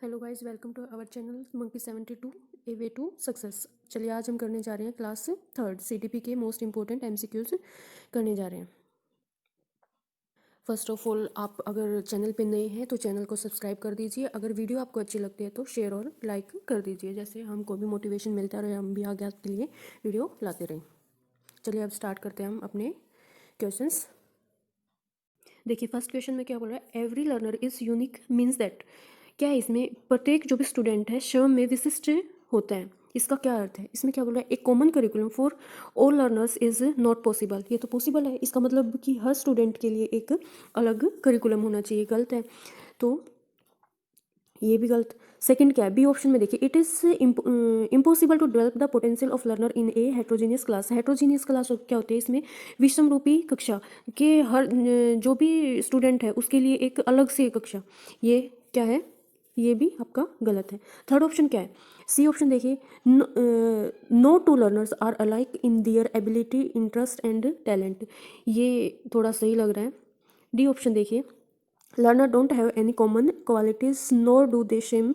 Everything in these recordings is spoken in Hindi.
Hello guys, welcome to our channel monkey 72 a way to success. चलिए आज हम करने जा रहे हैं क्लास थर्ड सीटीपी के मोस्ट इंपॉर्टेंट एमसीक्यूज करने जा रहे हैं। फर्स्ट ऑफ ऑल, आप अगर चैनल पे नए हैं तो चैनल को सब्सक्राइब कर दीजिए। अगर वीडियो आपको अच्छी लगती है तो शेयर और लाइक कर दीजिए, जैसे हमको भी मोटिवेशन मिलता रहे, हम भी आगे आपके लिए वीडियो लाते रहें। चलिए अब स्टार्ट करते हैं हम अपने क्वेश्चंस। देखिए फर्स्ट क्वेश्चन में क्या बोल रहा है, every learner is unique means that. क्या है इसमें, प्रत्येक जो भी स्टूडेंट है स्वयं में विशिष्ट होता है। इसका क्या अर्थ है, इसमें क्या बोल रहा है, एक common curriculum for all learners is not possible. ये तो पॉसिबल है, इसका मतलब कि हर स्टूडेंट के लिए एक अलग करिकुलम होना चाहिए, गलत है। तो ये भी गलत। सेकंड क्या है, बी ऑप्शन में देखिए, it is impossible to develop the potential of learner in a heterogeneous class. Heterogeneous class क्या होती है, इसमें विषम रूपी कक्षा के हर जो भी स्टूडेंट है उसके लिए एक अलग से कक्षा, ये क्या है, ये भी आपका गलत है। थर्ड ऑप्शन क्या है, सी ऑप्शन देखिए, no two learners are alike in their ability interest and talent, ये थोड़ा सही लग रहा है। डी ऑप्शन देखिए, learner don't have any common qualities nor do they same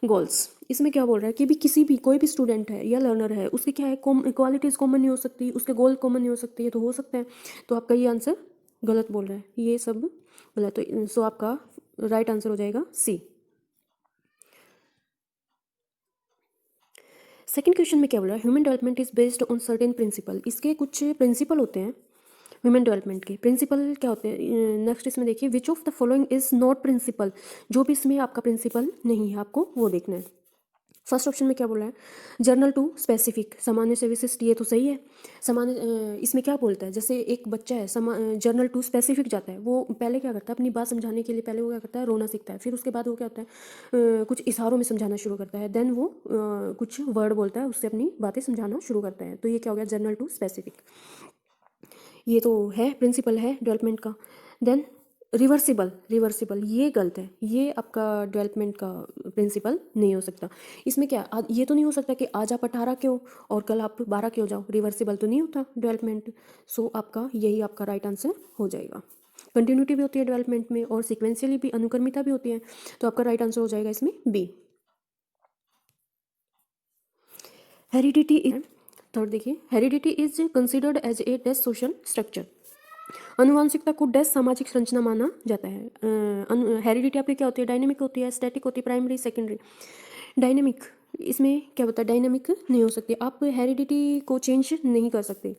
goals. इसमें क्या बोल रहा है कि भी किसी भी कोई भी स्टूडेंट है या लर्नर है, उसके क्या है, क्वालिटीज़ कॉमन नहीं हो सकती, उसके गोल कॉमन नहीं हो सकते, ये तो हो सकता है। तो आपका ये आंसर गलत बोल रहा है, ये सब गलत। तो सो आपका राइट आंसर हो जाएगा सी। सेकंड क्वेश्चन में क्या बोल रहा है, human development is based on certain principle. इसके कुछ प्रिंसिपल होते हैं ह्यूमन डेवलपमेंट के। प्रिंसिपल क्या होते हैं, नेक्स्ट इसमें देखिए, which of the following is not principle. जो भी इसमें आपका प्रिंसिपल नहीं है आपको वो देखना है। फर्स्ट ऑप्शन में क्या बोला है, जर्नल टू स्पेसिफिक, सामान्य से विशिष्ट, ये तो सही है। सामान्य इसमें क्या बोलता है, जैसे एक बच्चा है जर्नल टू स्पेसिफिक जाता है, वो पहले क्या करता है, अपनी बात समझाने के लिए पहले वो क्या करता है, रोना सीखता है। फिर उसके बाद वो क्या होता है, कुछ इशारों में समझाना शुरू करता है। देन वो कुछ वर्ड बोलता है, उससे अपनी बातें समझाना शुरू करता है। तो ये क्या हो गया, जर्नल टू स्पेसिफिक, ये तो है प्रिंसिपल है डेवलपमेंट का। देन रिवर्सिबल, रिवर्सिबल ये गलत है, ये आपका डेवलपमेंट का प्रिंसिपल नहीं हो सकता। इसमें क्या, ये तो नहीं हो सकता कि आज आप 18 के हो और कल आप 12 के हो जाओ, रिवर्सिबल तो नहीं होता डेवलपमेंट। सो आपका यही आपका राइट आंसर हो जाएगा। कंटिन्यूटी भी होती है डेवलपमेंट में और सिक्वेंशियली भी अनुक्रमिता भी होती है, तो आपका राइट आंसर हो जाएगा इसमें बी। हेरिडिटी, थर्ड देखिए, heredity is considered as a dash social structure. अनुवांशिकता को डैश सामाजिक संरचना माना जाता है। हेरिडिटी आपकी क्या होती है, डायनेमिक होती है, स्टैटिक होती है, प्राइमरी सेकेंडरी। डायनेमिक, इसमें क्या होता है, डायनेमिक नहीं हो सकती, आप हेरिडिटी को चेंज नहीं कर सकते।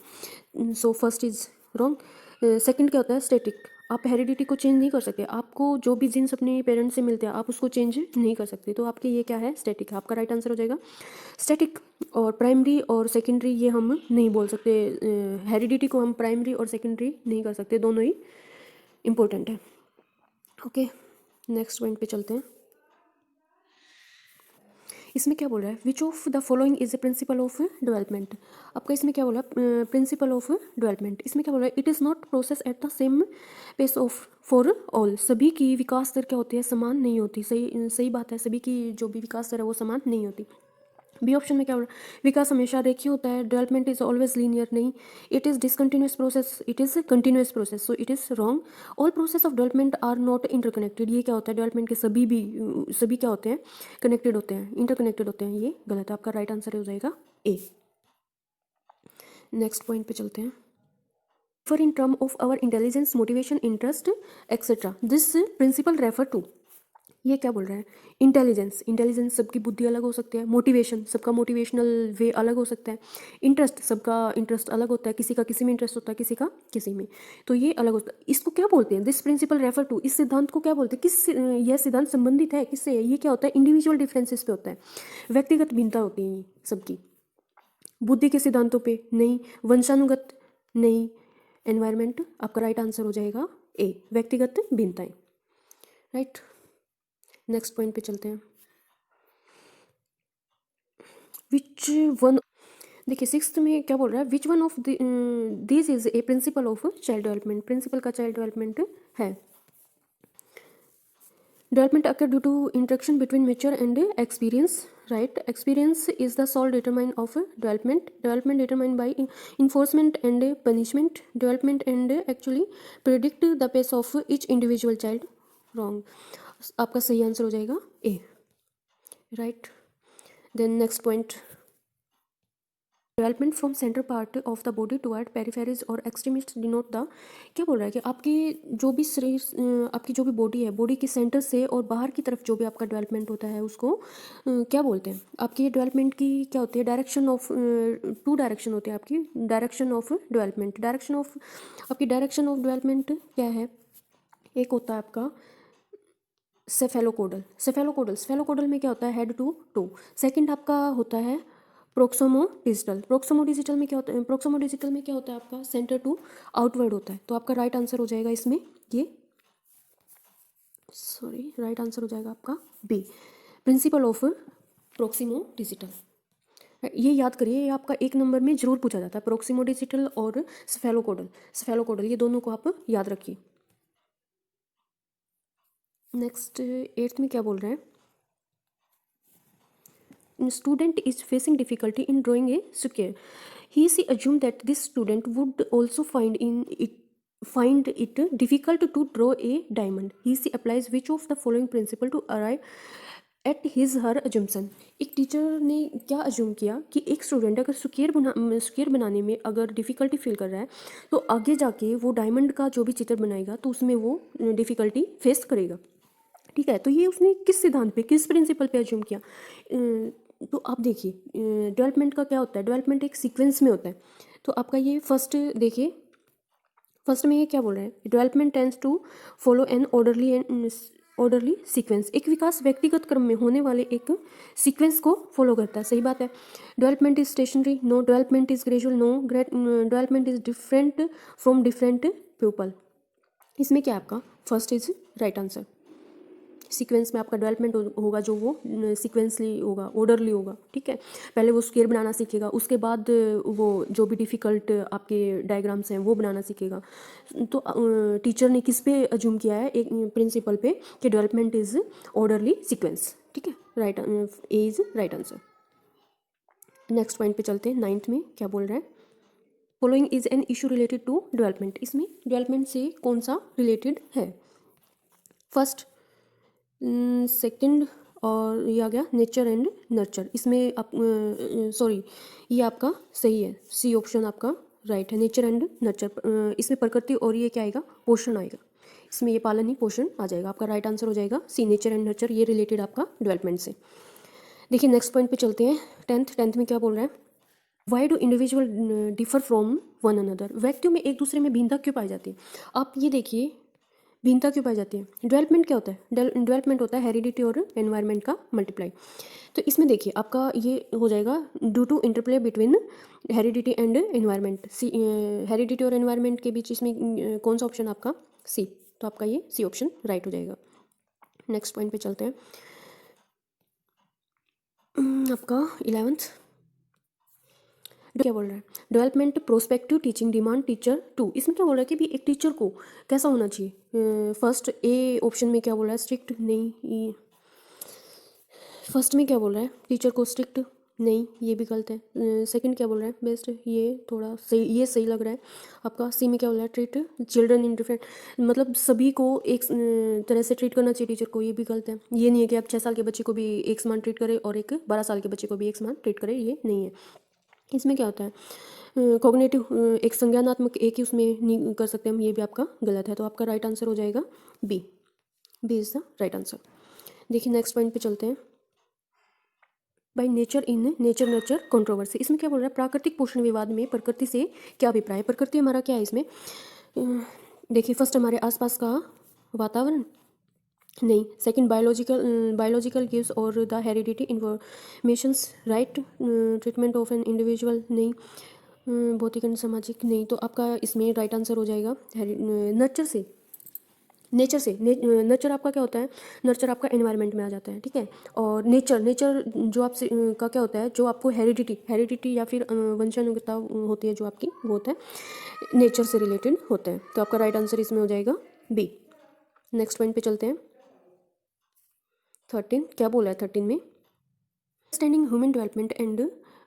So first is wrong. Second क्या होता है, स्टैटिक, आप हेरिडिटी को चेंज नहीं कर सकते, आपको जो भी जीन्स अपने पेरेंट्स से मिलते हैं आप उसको चेंज नहीं कर सकते। तो आपके ये क्या है, स्टैटिक, आपका राइट आंसर हो जाएगा स्टैटिक। और प्राइमरी और सेकेंडरी ये हम नहीं बोल सकते, हेरिडिटी को हम प्राइमरी और सेकेंडरी नहीं कर सकते, दोनों ही इम्पोर्टेंट है। ओके, नेक्स्ट पॉइंट पे चलते हैं। इसमें क्या बोल रहा है, which of the following is a principle of development. आपका इसमें क्या बोला, प्रिंसिपल ऑफ डेवलपमेंट, इसमें क्या बोल रहा है, it is not process at the same pace of for all. सभी की विकास दर क्या होती है, समान नहीं होती। सही सही बात है, सभी की जो भी विकास दर है वो समान नहीं होती। बी ऑप्शन में क्या बोल रहा है, विकास हमेशा रेखीय होता है, डेवलपमेंट इज ऑलवेज लीनियर, नहीं, it is discontinuous process, it is continuous process, so it is wrong. All process of development are not interconnected, ये क्या होता है, डेवलपमेंट के सभी क्या होते हैं, कनेक्टेड होते हैं, इंटरकनेक्टेड होते हैं, ये गलत है। आपका राइट आंसर हो जाएगा ए। नेक्स्ट पॉइंट पे चलते हैं। For in term of our intelligence, motivation, interest etcetera, this principle refer to. ये क्या बोल रहा है, इंटेलिजेंस, इंटेलिजेंस सबकी बुद्धि अलग हो सकती है, मोटिवेशन सबका मोटिवेशनल वे अलग हो सकता है, इंटरेस्ट सबका इंटरेस्ट अलग होता है, किसी का किसी में इंटरेस्ट होता है, किसी का किसी में, तो ये अलग होता है। इसको क्या बोलते हैं, दिस प्रिंसिपल रेफर टू, इस सिद्धांत को क्या बोलते हैं, यह सिद्धांत संबंधित है किससे, ये क्या होता है, इंडिविजुअल डिफरेंसेस पे होता है, व्यक्तिगत भिन्नता होती है ये सबकी। बुद्धि के सिद्धांतों पे नहीं, वंशानुगत नहीं, एनवायरमेंट, आपका राइट आंसर हो जाएगा ए, व्यक्तिगत भिन्नताएं, राइट। नेक्स्ट पॉइंट पे चलते हैं। विच वन, देखिए सिक्स्थ में क्या बोल रहा है, which one of this is a principle of child development, principle का चाइल्ड डेवलपमेंट है। Development occur due to interaction between mature and experience, right. Experience is the sole determine of development, development determine by enforcement and punishment, development and actually predict the pace of each individual child, wrong. आपका सही आंसर हो जाएगा A. Right. Then next point, development from centre part of the body toward peripheries और एक्सट्रीमिस्ट डिनोट द, क्या बोल रहा है कि आपकी जो भी शरीर, आपकी जो भी बॉडी है, बॉडी के सेंटर से और बाहर की तरफ जो भी आपका डेवलपमेंट होता है उसको क्या बोलते हैं? आपकी डेवलपमेंट की क्या होती है? डायरेक्शन ऑफ, टू डायरेक्शन होती है आपकी direction of development. Direction of, आपकी डायरेक्शन ऑफ डेवलपमेंट क्या है? एक होता है आपका सेफेलोकोडल। सेफेलोकोडल में क्या होता है? Head to to. सेकंड आपका होता है प्रोक्सोमो डिजिटल। प्रोक्सोमो डिजिटल में क्या होता है? प्रोक्सोमो डिजिटल में क्या होता है आपका? सेंटर टू आउटवर्ड होता है। तो आपका राइट आंसर हो जाएगा इसमें ये, सॉरी, राइट आंसर हो जाएगा आपका बी, प्रिंसिपल ऑफ प्रोक्सिमो डिजिटल। ये याद करिए, ये आपका एक नंबर में जरूर पूछा जाता है, प्रोक्सिमो डिजिटल और सेफेलोकोडल। सेफेलोकोडल ये दोनों को आप याद रखिए। नेक्स्ट 8th में क्या बोल रहे हैं? Student is facing difficulty in drawing a square. He she assumed that this student would also find it difficult to draw a diamond. He she applies which of the following principle to arrive at his her assumption. एक टीचर ने क्या अज्यूम किया कि एक स्टूडेंट अगर स्क्वेयर बनाने में अगर डिफ़िकल्टी फील कर रहा है तो आगे जाके वो डायमंड का जो भी चित्र बनाएगा तो उसमें वो डिफ़िकल्टी फेस करेगा। ठीक है, तो ये उसने किस सिद्धांत पे, किस प्रिंसिपल पे अज्यूम किया? तो आप देखिए, डेवलपमेंट का क्या होता है? डेवलपमेंट एक सीक्वेंस में होता है। तो आपका ये फर्स्ट देखिए, फर्स्ट में ये क्या बोल रहा है? Development tends to follow an orderly sequence. एक विकास व्यक्तिगत क्रम में होने वाले एक सीक्वेंस को फॉलो करता है। सही बात है। Development is stationary, no. Development is gradual, no. Development is different from different people. इसमें क्या आपका first is right answer. Sequence में आपका डेवलपमेंट होगा जो वो सीक्वेंसली होगा, ऑर्डरली होगा। ठीक है, पहले वो स्क्वायर बनाना सीखेगा, उसके बाद वो जो भी डिफ़िकल्ट आपके डायग्राम्स हैं वो बनाना सीखेगा। तो टीचर ने किस पे अज्यूम किया है? एक प्रिंसिपल पे कि डेवलपमेंट इज़ ऑर्डरली सीक्वेंस। ठीक है, right, A is right answer. Next point पे चलते हैं। 9th में क्या बोल रहा है? Following is an issue related to development. इसमें डेवलपमेंट से कौन सा रिलेटेड है? फर्स्ट, सेकंड, और ये आ गया नेचर एंड नर्चर। इसमें आप सॉरी, ये आपका सही है, सी ऑप्शन आपका राइट है, नेचर एंड नर्चर। इसमें प्रकृति और ये क्या आएगा? पोषण आएगा। इसमें ये पालन ही पोषण आ जाएगा। आपका राइट आंसर हो जाएगा सी, नेचर एंड नर्चर। ये रिलेटेड आपका डेवलपमेंट से। देखिए नेक्स्ट पॉइंट पे चलते हैं। 10th में क्या बोल रहा है? Why do individual differ from one another. व्यक्तियों में एक दूसरे में भिन्नता क्यों पाई जाती है? आप ये देखिए, भिन्नता क्यों पाई जाती है? डेवलपमेंट क्या होता है? डेवलपमेंट होता है हेरिडिटी और एनवायरनमेंट का मल्टीप्लाई। तो इसमें देखिए आपका ये हो जाएगा due to interplay between heredity and environment. C, heredity और एनवायरनमेंट के बीच इसमें कौन सा ऑप्शन आपका? सी। तो आपका ये सी ऑप्शन राइट हो जाएगा। नेक्स्ट पॉइंट पे चलते हैं। आपका 11th क्या बोल रहा है? Development prospective teaching demand teacher to. इसमें क्या बोल रहा है कि भी एक टीचर को कैसा होना चाहिए? फर्स्ट ए ऑप्शन में क्या बोल रहा है? स्ट्रिक्ट, नहीं। फर्स्ट में क्या बोल रहा है? टीचर को स्ट्रिक्ट, नहीं, ये भी गलत है। सेकंड क्या बोल रहा है? बेस्ट, ये थोड़ा सही, ये सही लग रहा है आपका। सी में क्या बोल रहा है? ट्रीट चिल्ड्रन इन डिफरेंट, मतलब सभी को एक तरह से ट्रीट करना चाहिए टीचर को, ये भी गलत है। ये नहीं है कि आप 6 साल के बच्चे को भी एक समान ट्रीट करें और एक 12 साल के बच्चे को भी एक समान ट्रीट करें, ये नहीं है। इसमें क्या होता है? कॉग्निटिव, एक संज्ञानात्मक एक ही उसमें नहीं कर सकते हम, ये भी आपका गलत है। तो आपका राइट आंसर हो जाएगा B, B is the right answer. देखिए नेक्स्ट पॉइंट पे चलते हैं। By nature in nature nurture controversy. इसमें क्या बोल रहा है? प्राकृतिक पोषण विवाद में प्रकृति से क्या अभिप्राय है? प्रकृति हमारा क्या है इसमें? देखिए फर्स्ट हमारे आसपास का वातावरण, नहीं। सेकंड बायोलॉजिकल गिव्स और the heredity informations, right. Treatment of an individual, नहीं। भौतिक एंड सामाजिक, नहीं। तो आपका इसमें राइट आंसर हो जाएगा नर्चर से, नेचर से। नर्चर आपका क्या होता है? नर्चर आपका एनवायरनमेंट में आ जाता है। ठीक है, और नेचर जो आपसे का क्या होता है? जो आपको हेरिडिटी या फिर वंशानुगतता होती है जो आपकी, वो होता है नेचर से रिलेटेड होता है। तो आपका राइट आंसर इसमें हो जाएगा बी। नेक्स्ट पॉइंट पे चलते हैं। 13 क्या बोला है? 13 में understanding human development and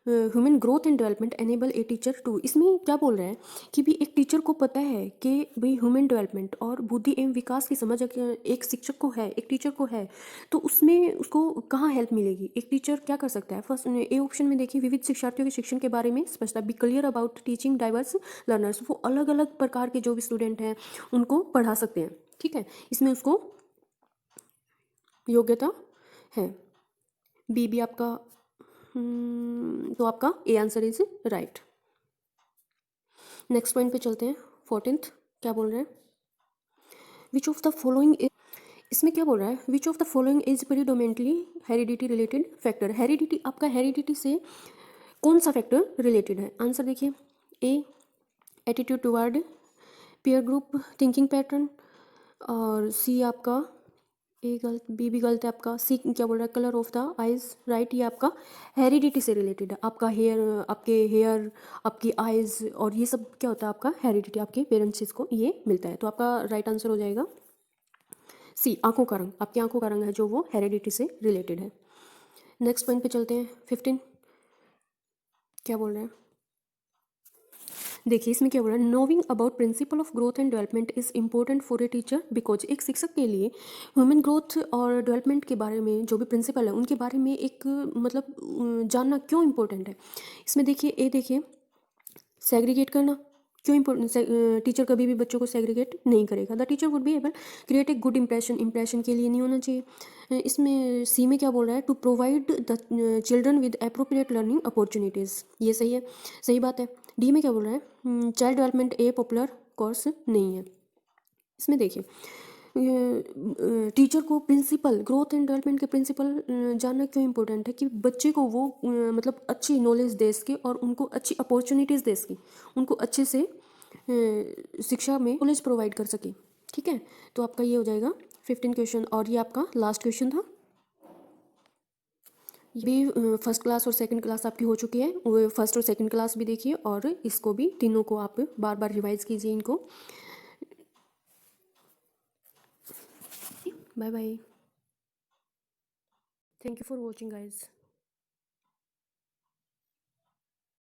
human growth and development enable a teacher to. इसमें क्या बोल रहे हैं कि भी एक टीचर को पता है कि भाई ह्यूमन डेवलपमेंट और बुद्धि एवं विकास की समझ एक शिक्षक को है, एक टीचर को है, तो उसमें उसको कहाँ हेल्प मिलेगी। एक टीचर क्या कर सकता है, फर्स्ट ए ऑप्शन में देखिए, विविध शिक्षार्थियों के शिक्षण के बारे में स्पष्टता, B clear about teaching diverse learners, वो अलग अलग प्रकार के जो भी स्टूडेंट हैं उनको पढ़ा सकते हैं, ठीक है, इसमें उसको योग्यता है। बी भी आपका तो आपका A answer is right. Next point पे चलते हैं। 14th क्या बोल रहे हैं, विच ऑफ द फॉलोइंग, इसमें क्या बोल रहा है, which of the following is predominantly heredity related factor. Heredity, आपका हेरिडिटी से कौन सा फैक्टर रिलेटेड है, आंसर देखिए, A attitude toward peer group thinking pattern, और सी आपका ए गलत, बी भी गलत है आपका, सी क्या बोल रहा है, colour of the eyes, right, ये आपका हेरिडिटी से रिलेटेड है। आपका हेयर, आपके हेयर, आपकी आइज और ये सब क्या होता है, आपका हेरिडिटी, आपके पेरेंट्स को ये मिलता है। तो आपका राइट आंसर हो जाएगा सी, आंखों का रंग, आपकी आंखों का रंग है जो वो हेरिडिटी से रिलेटेड है। नेक्स्ट पॉइंट पे चलते हैं। 15 क्या बोल रहे हैं, देखिए इसमें क्या बोल रहा है, नोविंग about principle of growth and development is important for a teacher because, एक शिक्षक के लिए ह्यूमन ग्रोथ और डेवलपमेंट के बारे में जो भी प्रिंसिपल है उनके बारे में एक मतलब जानना क्यों इंपॉर्टेंट है। इसमें देखिए, ए देखिए, सेग्रीगेट करना क्यों इंपॉर्टेंट, टीचर कभी भी बच्चों को सेग्रीगेट नहीं करेगा। The teacher would be able create a good impression, impression के लिए नहीं होना चाहिए। इसमें सी में क्या बोल रहा है, to provide the children with appropriate learning opportunities, ये सही है, सही बात है। डी में क्या बोल रहा है, चाइल्ड डेवलपमेंट ए पॉपुलर कोर्स नहीं है। इसमें देखिए, टीचर को प्रिंसिपल, ग्रोथ एंड डेवलपमेंट के प्रिंसिपल जानना क्यों इंपॉर्टेंट है कि बच्चे को वो मतलब अच्छी नॉलेज दे सके और उनको अच्छी अपॉर्चुनिटीज़ दे सके, उनको अच्छे से शिक्षा में नॉलेज प्रोवाइड कर सके, ठीक है। तो आपका ये हो जाएगा 15 क्वेश्चन, और ये आपका लास्ट क्वेश्चन था। ये भी फर्स्ट क्लास और सेकंड क्लास आपकी हो चुकी है, वो फर्स्ट और सेकंड क्लास भी देखिए, और इसको भी तीनों को आप बार बार रिवाइज कीजिए इनको। Bye bye, thank you for watching guys.